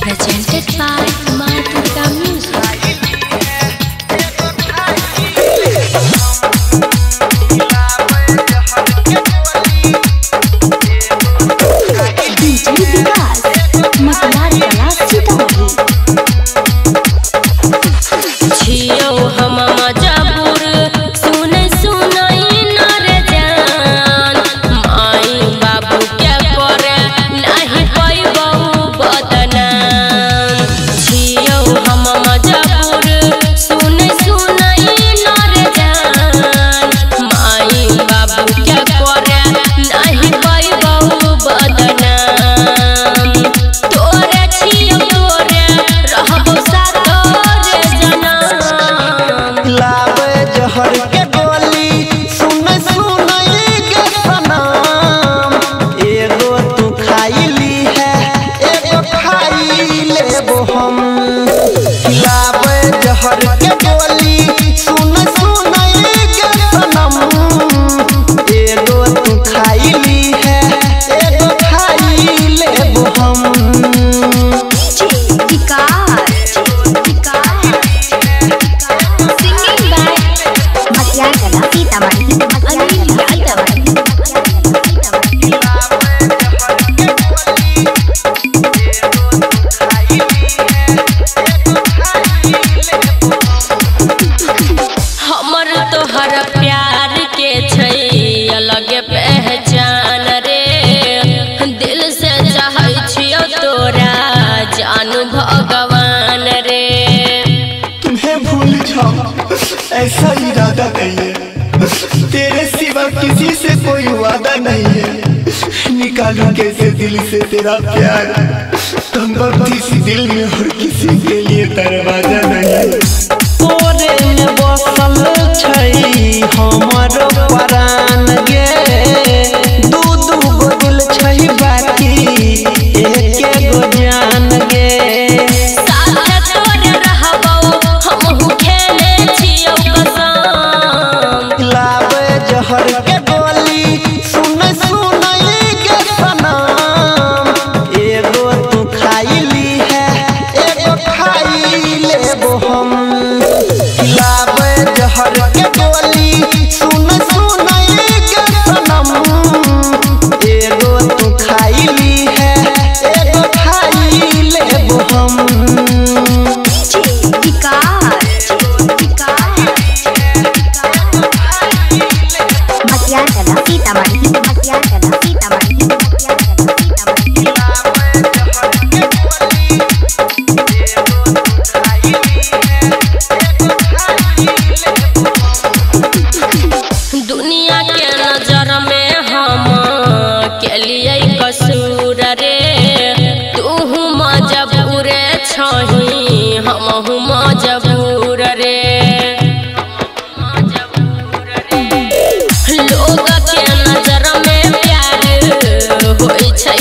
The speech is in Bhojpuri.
presented by Martika Music. DJ Vikas, Matlar Kala Sitamarhi. छियो हम मजबूर सुनै सुनै नर जान माई बाबू के करे नहीं पैबौ बदनाम। छियो हम मजबूर सुनै सुनै नर जान माई बाबू के करे नहीं पैबौ बदनाम। तोरे छियो तोरे रहबो सातोरे जनम। लावे जहर के गोली सुनै सुनै के सनम। एगो तू खाइली है एगो खाई लेबो हम। लावे जहर के गोली सुनै सुनै के सनम। एगो तू खाइली है एगो खाई लेबो हम। हमर तोहर प्यार के छै अलग पहचान रे। दिल से चाहै छियो तोरा जानू भगवान रे। तुम्हें भूल जाओ ऐसा इरादा नहीं है। तेरे सिवा किसी से कोई वादा नहीं है। निकालू कैसे दिल से तेरा प्यार। तुम किसी दिल में और किसी के लिए दरवाजा नहीं है। तोरे में बसल छै हमर प्राण गे। दू दू गो दिल छै बाकी एक गो जान गे। साथे तोरे रहबौ हमहु खेले छियो कसम। लावे जहर के गोली सुनै सुनै के सनम। एगो तू खाइली है एगो खाई लेबो हम। लावे जहर के गोली सुनै सुनै के सनम। एगो तू खाइली है एगो खाई लेबो हम। दुनिया के नजर में हम के लिए कसूर रे। तूहू मजबूर छही हमहू मजबूर रे। लोग के नजर में प्यार होई छै